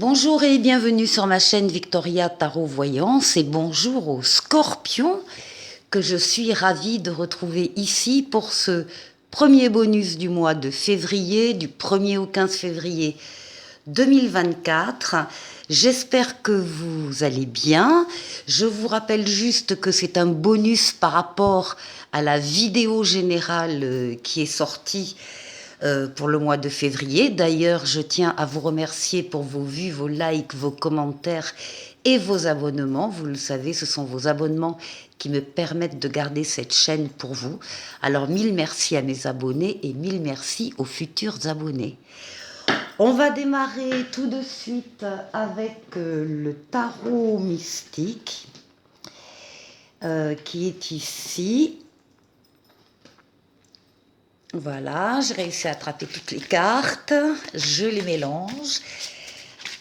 Bonjour et bienvenue sur ma chaîne Victoria Tarot Voyance et bonjour aux Scorpions que je suis ravie de retrouver ici pour ce premier bonus du mois de février, du 1er au 15 février 2024. J'espère que vous allez bien. Je vous rappelle juste que c'est un bonus par rapport à la vidéo générale qui est sortie pour le mois de février. D'ailleurs, je tiens à vous remercier pour vos vues, vos likes, vos commentaires et vos abonnements. Vous le savez, ce sont vos abonnements qui me permettent de garder cette chaîne pour vous. Alors, mille merci à mes abonnés et mille merci aux futurs abonnés. On va démarrer tout de suite avec le tarot mystique qui est ici. Voilà, j'ai réussi à attraper toutes les cartes, je les mélange.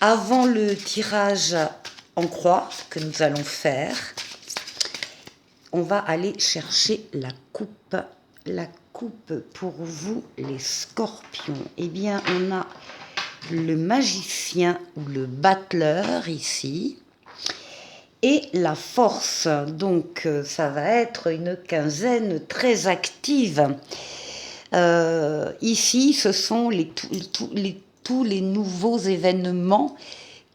Avant le tirage en croix que nous allons faire, on va aller chercher la coupe. La coupe pour vous, les scorpions. Eh bien, on a le magicien ou le battleur ici. Et la force, donc ça va être une quinzaine très active. Ici, ce sont tous les nouveaux événements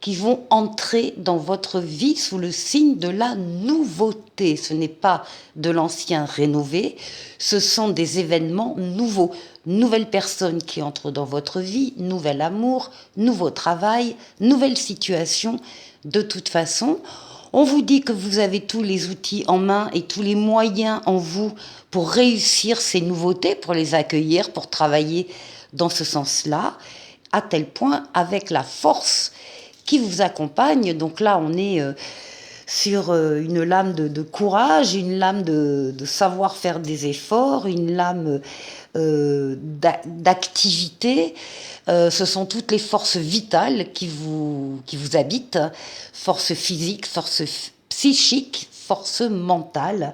qui vont entrer dans votre vie sous le signe de la nouveauté. Ce n'est pas de l'ancien rénové, ce sont des événements nouveaux. Nouvelles personnes qui entrent dans votre vie, nouvel amour, nouveau travail, nouvelle situation. De toute façon, on vous dit que vous avez tous les outils en main et tous les moyens en vous pour réussir ces nouveautés, pour les accueillir, pour travailler dans ce sens-là, à tel point avec la force qui vous accompagne. Donc là, on est sur une lame de courage, une lame de savoir faire des efforts, une lame d'activité. Ce sont toutes les forces vitales qui vous habitent, force physique, force psychique, force mentale,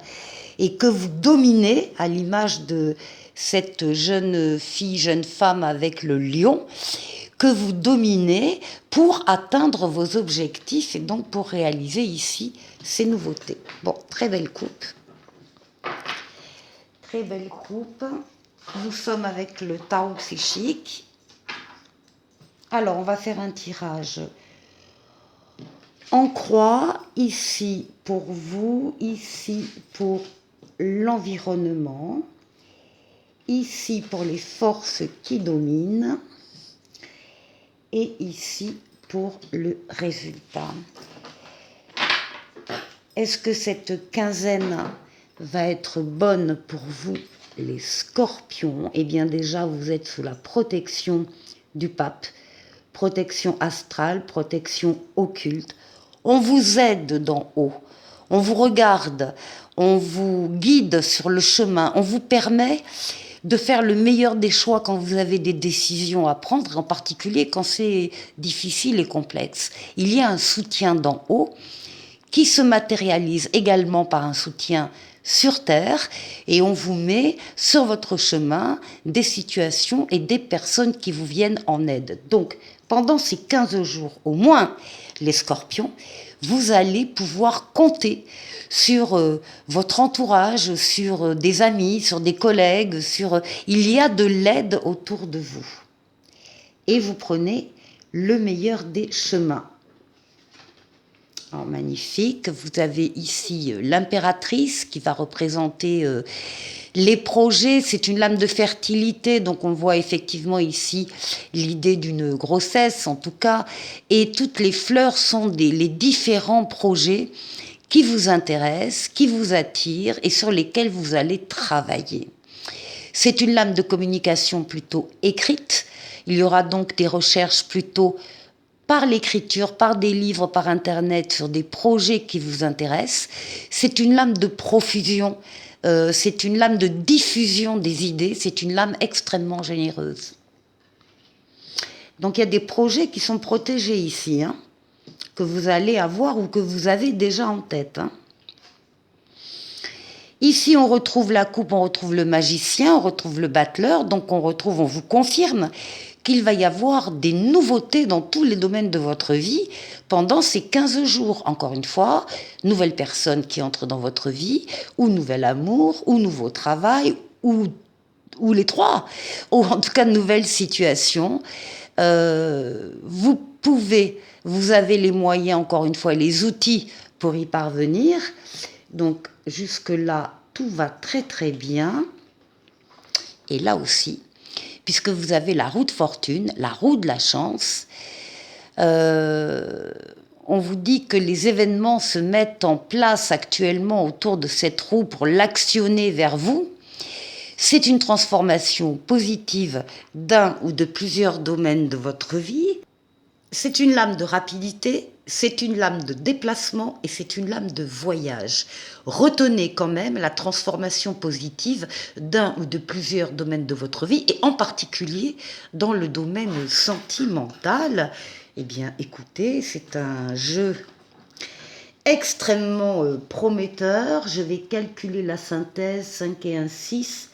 et que vous dominez à l'image de cette jeune fille, jeune femme avec le lion, que vous dominez pour atteindre vos objectifs et donc pour réaliser ici ces nouveautés. Bon, très belle coupe. Très belle coupe. Nous sommes avec le tarot psychique. Alors, on va faire un tirage en croix, ici pour vous, ici pour l'environnement, ici pour les forces qui dominent, et ici pour le résultat. Est-ce que cette quinzaine va être bonne pour vous, les scorpions? Eh bien déjà, vous êtes sous la protection du pape, protection astrale, protection occulte. On vous aide d'en haut, on vous regarde, on vous guide sur le chemin, on vous permet de faire le meilleur des choix quand vous avez des décisions à prendre, en particulier quand c'est difficile et complexe. Il y a un soutien d'en haut qui se matérialise également par un soutien sur terre, et on vous met sur votre chemin des situations et des personnes qui vous viennent en aide. Donc, pendant ces 15 jours au moins, les scorpions, vous allez pouvoir compter sur votre entourage, sur des amis, sur des collègues, il y a de l'aide autour de vous. Et vous prenez le meilleur des chemins. Alors, magnifique, vous avez ici l'impératrice qui va représenter les projets. C'est une lame de fertilité, donc on voit effectivement ici l'idée d'une grossesse en tout cas, et toutes les fleurs sont les différents projets qui vous intéressent, qui vous attirent et sur lesquels vous allez travailler. C'est une lame de communication plutôt écrite, il y aura donc des recherches plutôt par l'écriture, par des livres, par Internet, sur des projets qui vous intéressent. C'est une lame de profusion, c'est une lame de diffusion des idées, c'est une lame extrêmement généreuse. Donc il y a des projets qui sont protégés ici, hein, que vous allez avoir ou que vous avez déjà en tête. Hein. Ici, on retrouve la coupe, on retrouve le magicien, on retrouve le battleur, donc on vous confirme qu'il va y avoir des nouveautés dans tous les domaines de votre vie pendant ces 15 jours. Encore une fois, nouvelle personne qui entre dans votre vie, ou nouvel amour, ou nouveau travail, ou les trois, ou en tout cas de nouvelles situations. Vous avez les moyens, encore une fois, les outils pour y parvenir. Donc jusque-là, tout va très très bien. Et là aussi, puisque vous avez la roue de fortune, la roue de la chance, on vous dit que les événements se mettent en place actuellement autour de cette roue pour l'actionner vers vous. C'est une transformation positive d'un ou de plusieurs domaines de votre vie. C'est une lame de rapidité, c'est une lame de déplacement et c'est une lame de voyage. Retenez quand même la transformation positive d'un ou de plusieurs domaines de votre vie et en particulier dans le domaine sentimental. Eh bien, écoutez, c'est un jeu extrêmement prometteur. Je vais calculer la synthèse. 5 et 1, 6,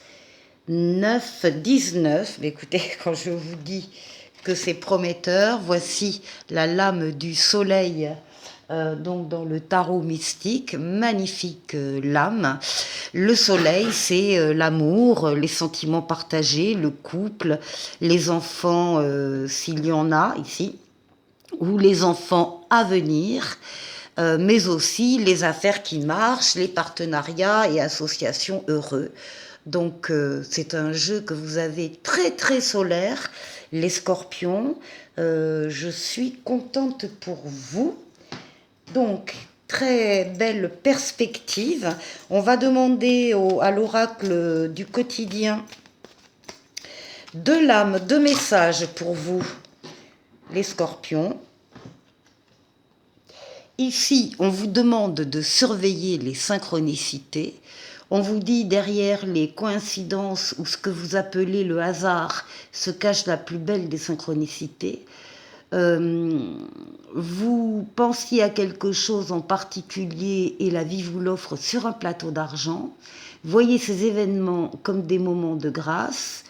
9, 19. Mais écoutez, quand je vous dis que c'est prometteur, voici la lame du soleil, donc dans le tarot mystique, magnifique lame. Le soleil, c'est l'amour, les sentiments partagés, le couple, les enfants, s'il y en a ici, ou les enfants à venir, mais aussi les affaires qui marchent, les partenariats et associations heureux. Donc c'est un jeu que vous avez très très solaire, les scorpions. Je suis contente pour vous. Donc très belle perspective. On va demander à l'oracle du quotidien deux lames, deux messages pour vous, les scorpions. Ici, on vous demande de surveiller les synchronicités. On vous dit derrière les coïncidences ou ce que vous appelez le hasard se cache la plus belle des synchronicités. Vous pensiez à quelque chose en particulier et la vie vous l'offre sur un plateau d'argent. Voyez ces événements comme des moments de grâce.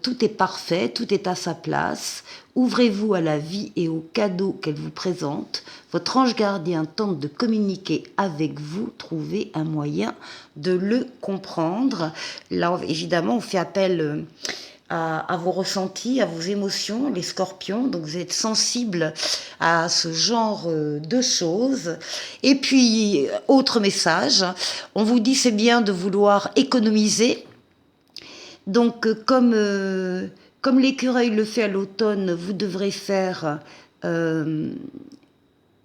Tout est parfait, tout est à sa place. Ouvrez-vous à la vie et aux cadeaux qu'elle vous présente. Votre ange gardien tente de communiquer avec vous. Trouvez un moyen de le comprendre. Là, évidemment, on fait appel à vos ressentis, à vos émotions, les scorpions. Donc, vous êtes sensibles à ce genre de choses. Et puis, autre message, on vous dit c'est bien de vouloir économiser. Donc, comme l'écureuil le fait à l'automne, vous devrez faire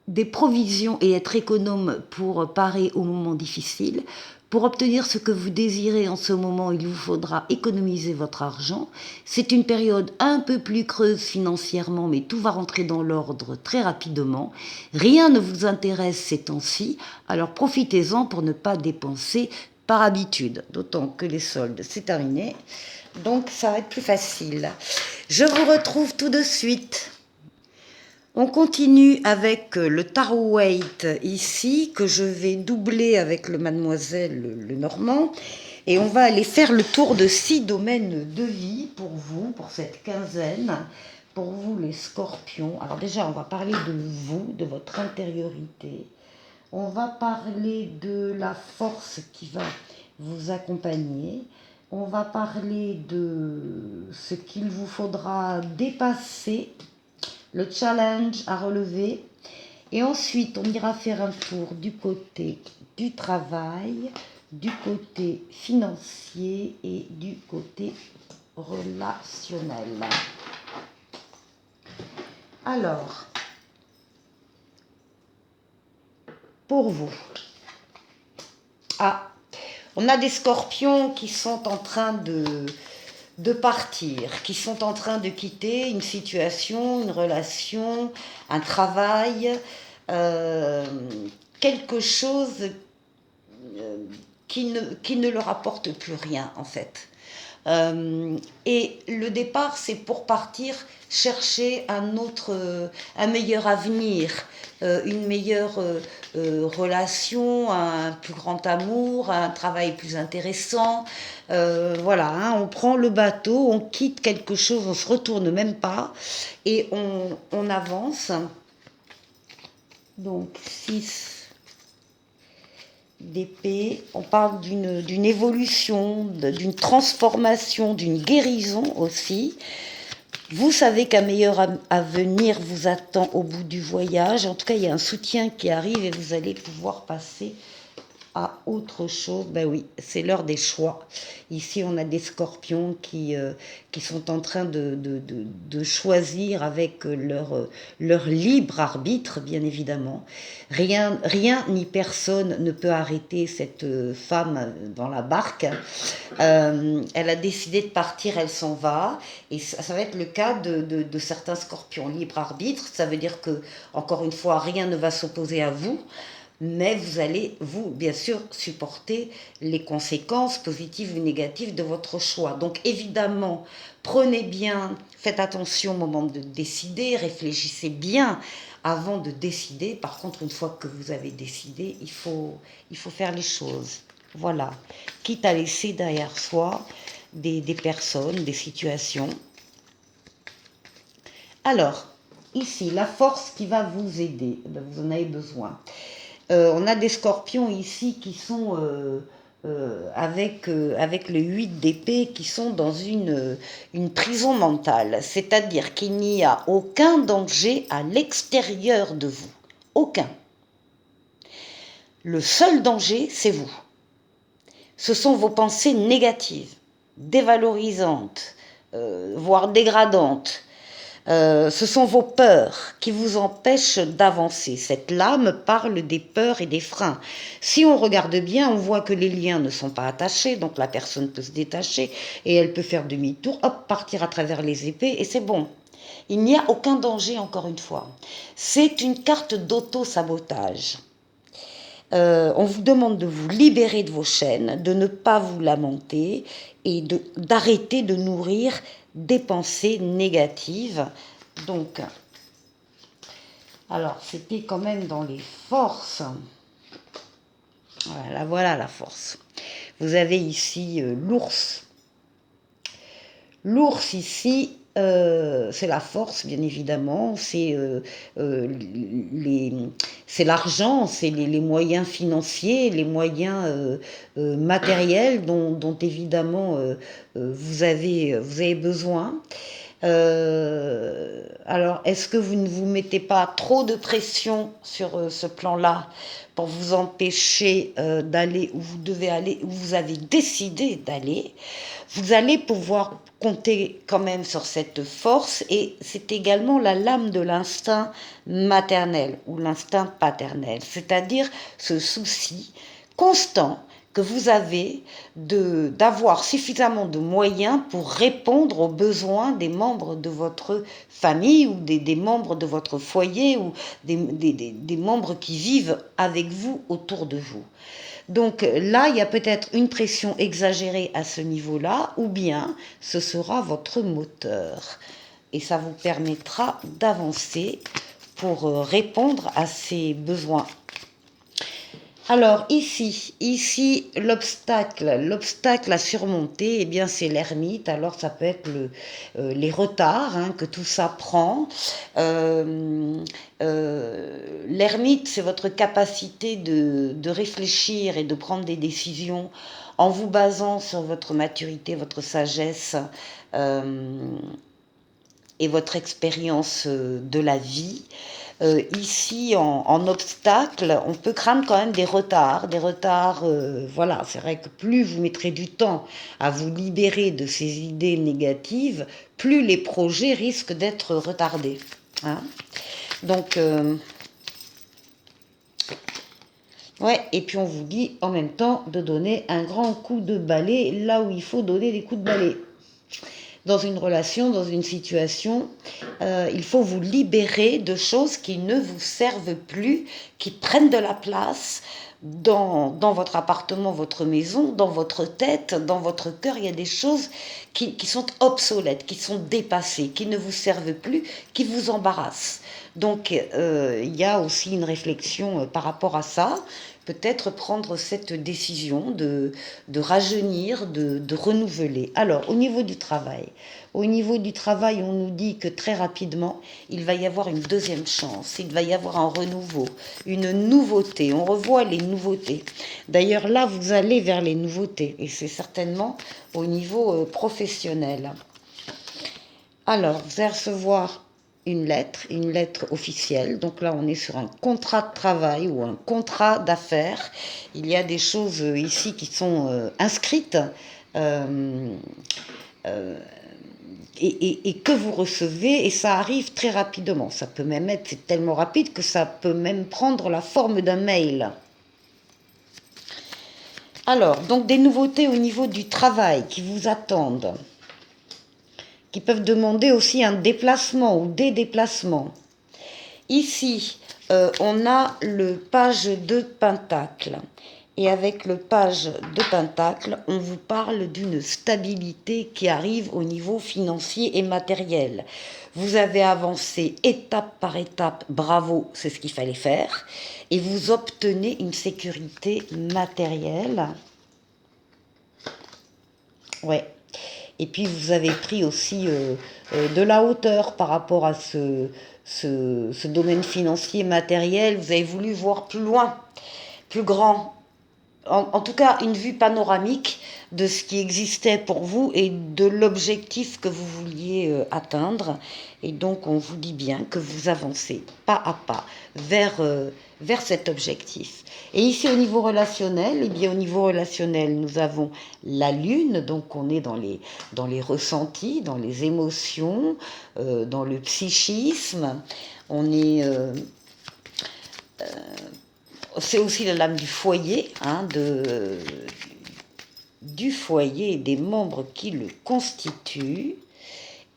des provisions et être économe pour parer aux moments difficiles. Pour obtenir ce que vous désirez en ce moment, il vous faudra économiser votre argent. C'est une période un peu plus creuse financièrement, mais tout va rentrer dans l'ordre très rapidement. Rien ne vous intéresse ces temps-ci, alors profitez-en pour ne pas dépenser par habitude, d'autant que les soldes, c'est terminé. Donc, ça va être plus facile. Je vous retrouve tout de suite. On continue avec le Tarot Waite ici, que je vais doubler avec le Mademoiselle le Normand. Et on va aller faire le tour de 6 domaines de vie pour vous, pour cette quinzaine. Pour vous, les scorpions. Alors déjà, on va parler de vous, de votre intériorité. On va parler de la force qui va vous accompagner. On va parler de ce qu'il vous faudra dépasser, le challenge à relever. Et ensuite, on ira faire un tour du côté du travail, du côté financier et du côté relationnel. Alors, pour vous, on a des scorpions qui sont en train de partir, qui sont en train de quitter une situation, une relation, un travail, quelque chose qui ne leur apporte plus rien en fait. Et le départ, c'est pour partir chercher un meilleur avenir, une meilleure relation, un plus grand amour, un travail plus intéressant. Voilà, hein, on prend le bateau, on quitte quelque chose, on se retourne même pas et on avance. Donc 6 d'épée, on parle d'une évolution, d'une transformation, d'une guérison aussi. Vous savez qu'un meilleur avenir vous attend au bout du voyage. En tout cas, il y a un soutien qui arrive et vous allez pouvoir passer à autre chose. Ben oui, c'est l'heure des choix. Ici, on a des scorpions qui sont en train de choisir avec leur libre arbitre, bien évidemment. Rien ni personne ne peut arrêter cette femme dans la barque. Elle a décidé de partir, elle s'en va. Et ça va être le cas de certains scorpions. Libre arbitre, ça veut dire que, encore une fois, rien ne va s'opposer à vous. Mais vous allez, vous, bien sûr, supporter les conséquences positives ou négatives de votre choix. Donc, évidemment, prenez bien, faites attention au moment de décider, réfléchissez bien avant de décider. Par contre, une fois que vous avez décidé, il faut faire les choses. Voilà. Quitte à laisser derrière soi des personnes, des situations. Alors, ici, la force qui va vous aider, vous en avez besoin. On a des scorpions ici qui sont avec le 8 d'épée, qui sont dans une prison mentale. C'est-à-dire qu'il n'y a aucun danger à l'extérieur de vous. Aucun. Le seul danger, c'est vous. Ce sont vos pensées négatives, dévalorisantes, voire dégradantes. Ce sont vos peurs qui vous empêchent d'avancer. Cette lame parle des peurs et des freins. Si on regarde bien, on voit que les liens ne sont pas attachés, donc la personne peut se détacher et elle peut faire demi-tour, hop, partir à travers les épées et c'est bon. Il n'y a aucun danger, encore une fois. C'est une carte d'auto-sabotage. On vous demande de vous libérer de vos chaînes, de ne pas vous lamenter et d'arrêter de nourrir des pensées négatives. Donc, alors c'était quand même dans les forces. Voilà la force. Vous avez ici l'ours. L'ours ici, c'est la force, bien évidemment, c'est l'argent, c'est les moyens financiers, les moyens matériels dont évidemment vous avez besoin. Alors, est-ce que vous ne vous mettez pas trop de pression sur ce plan-là pour vous empêcher d'aller où vous devez aller, où vous avez décidé d'aller? Vous allez pouvoir compter quand même sur cette force et c'est également la lame de l'instinct maternel ou l'instinct paternel, c'est-à-dire ce souci constant que vous avez d'avoir suffisamment de moyens pour répondre aux besoins des membres de votre famille ou des membres de votre foyer ou des membres qui vivent avec vous autour de vous. Donc là, il y a peut-être une pression exagérée à ce niveau-là, ou bien ce sera votre moteur. Et ça vous permettra d'avancer pour répondre à ces besoins. Alors ici l'obstacle à surmonter, eh bien c'est l'ermite. Alors ça peut être les retards que tout ça prend. L'ermite, c'est votre capacité de réfléchir et de prendre des décisions en vous basant sur votre maturité, votre sagesse et votre expérience de la vie. Ici, en obstacle, on peut craindre quand même des retards. Voilà, c'est vrai que plus vous mettrez du temps à vous libérer de ces idées négatives, plus les projets risquent d'être retardés. Hein. Donc, ouais, et puis on vous dit en même temps de donner un grand coup de balai là où il faut donner des coups de balai. Dans une relation, dans une situation, il faut vous libérer de choses qui ne vous servent plus, qui prennent de la place. dans votre appartement, votre maison, dans votre tête, dans votre cœur, il y a des choses qui sont obsolètes, qui sont dépassées, qui ne vous servent plus, qui vous embarrassent. Donc, il y a aussi une réflexion par rapport à ça. Peut-être prendre cette décision de rajeunir, de renouveler. Alors, au niveau du travail, on nous dit que très rapidement, il va y avoir une deuxième chance, il va y avoir un renouveau, une nouveauté. On revoit les nouveautés. D'ailleurs, là, vous allez vers les nouveautés, et c'est certainement au niveau professionnel. Alors, vous allez recevoir une lettre officielle. Donc là, on est sur un contrat de travail ou un contrat d'affaires. Il y a des choses ici qui sont inscrites euh, euh, et que vous recevez, et ça arrive très rapidement. Ça peut même être, c'est tellement rapide que ça peut même prendre la forme d'un mail. Alors, donc des nouveautés au niveau du travail qui vous attendent, qui peuvent demander aussi un déplacement ou des déplacements. Ici, on a le page de Pentacle. Et avec le page de Pentacle, on vous parle d'une stabilité qui arrive au niveau financier et matériel. Vous avez avancé étape par étape, bravo, c'est ce qu'il fallait faire. Et vous obtenez une sécurité matérielle. Ouais. Et puis vous avez pris aussi de la hauteur par rapport à ce domaine financier matériel. Vous avez voulu voir plus loin, plus grand. En tout cas, une vue panoramique de ce qui existait pour vous et de l'objectif que vous vouliez atteindre. Et donc, on vous dit bien que vous avancez pas à pas vers cet objectif. Et ici, au niveau relationnel, eh bien, au niveau relationnel, nous avons la lune, donc on est dans les ressentis, dans les émotions, dans le psychisme. On est... c'est aussi la lame du foyer, hein, du foyer et des membres qui le constituent.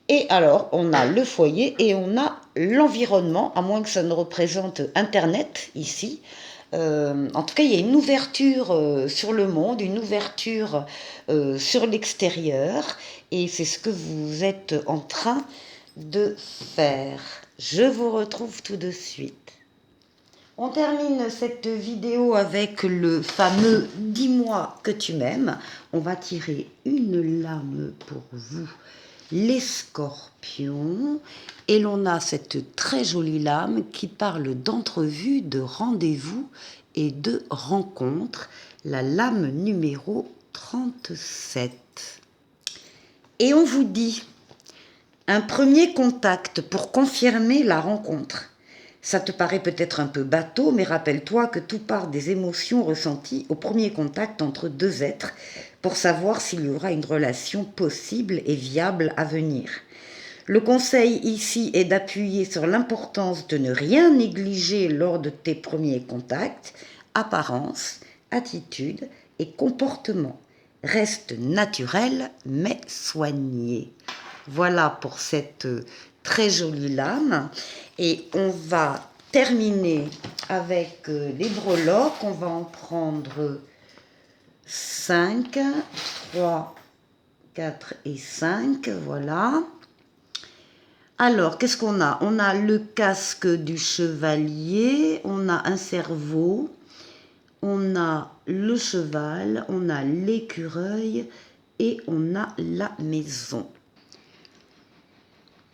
Et alors, on a le foyer et on a l'environnement, à moins que ça ne représente Internet ici. En tout cas, il y a une ouverture sur le monde, une ouverture sur l'extérieur, et c'est ce que vous êtes en train de faire. Je vous retrouve tout de suite. On termine cette vidéo avec le fameux « Dis-moi que tu m'aimes ». On va tirer une lame pour vous, les scorpions. Et l'on a cette très jolie lame qui parle d'entrevue, de rendez-vous et de rencontre. La lame numéro 37. Et on vous dit un premier contact pour confirmer la rencontre. Ça te paraît peut-être un peu bateau, mais rappelle-toi que tout part des émotions ressenties au premier contact entre deux êtres pour savoir s'il y aura une relation possible et viable à venir. Le conseil ici est d'appuyer sur l'importance de ne rien négliger lors de tes premiers contacts, apparence, attitude et comportement. Reste naturel mais soigné. Voilà pour cette très jolie lame. Et on va terminer avec les breloques. On va en prendre 5, 3, 4 et 5. Voilà. Alors, qu'est-ce qu'on a? On a le casque du chevalier, on a un cerveau, on a le cheval, on a l'écureuil et on a la maison.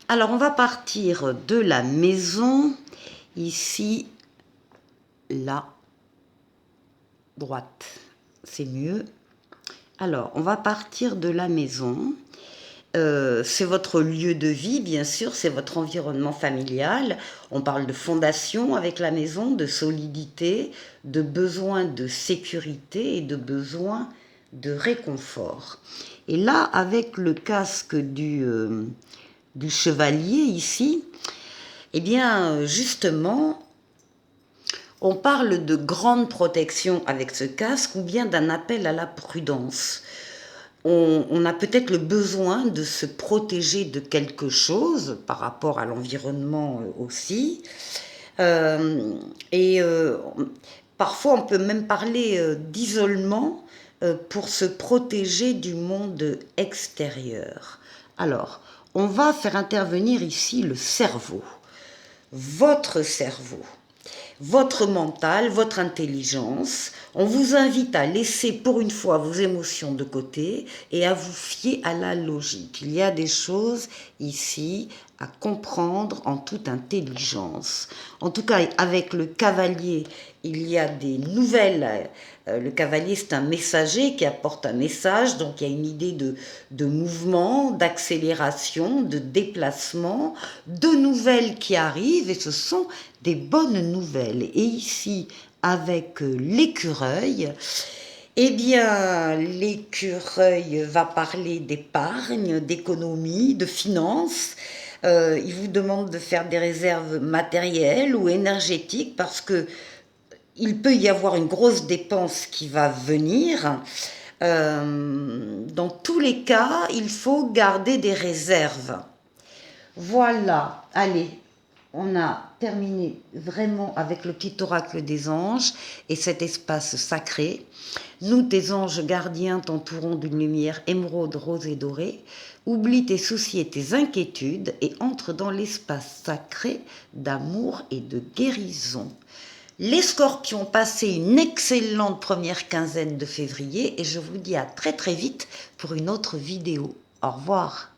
Alors, on va partir de la maison, ici, la droite, c'est mieux. Alors, on va partir de la maison. C'est votre lieu de vie, bien sûr, c'est votre environnement familial. On parle de fondation avec la maison, de solidité, de besoin de sécurité et de besoin de réconfort. Et là, avec le casque du chevalier ici, eh bien, justement, on parle de grande protection avec ce casque ou bien d'un appel à la prudence. On a peut-être le besoin de se protéger de quelque chose par rapport à l'environnement aussi. Parfois, on peut même parler d'isolement pour se protéger du monde extérieur. Alors, on va faire intervenir ici le cerveau, votre cerveau, votre mental, votre intelligence. On vous invite à laisser pour une fois vos émotions de côté et à vous fier à la logique. Il y a des choses ici à comprendre en toute intelligence. En tout cas, avec le cavalier, il y a des nouvelles. Le cavalier, c'est un messager qui apporte un message, donc il y a une idée de mouvement, d'accélération, de déplacement, de nouvelles qui arrivent, et ce sont des bonnes nouvelles. Et ici, avec l'écureuil, eh bien, l'écureuil va parler d'épargne, d'économie, de finances. Il vous demande de faire des réserves matérielles ou énergétiques parce que il peut y avoir une grosse dépense qui va venir. Dans tous les cas, il faut garder des réserves. Voilà, allez, on a terminé vraiment avec le petit oracle des anges et cet espace sacré. Nous, tes anges gardiens, t'entourons d'une lumière émeraude, rose et dorée. Oublie tes soucis et tes inquiétudes et entre dans l'espace sacré d'amour et de guérison. Les scorpions, passez une excellente première quinzaine de février et je vous dis à très très vite pour une autre vidéo. Au revoir.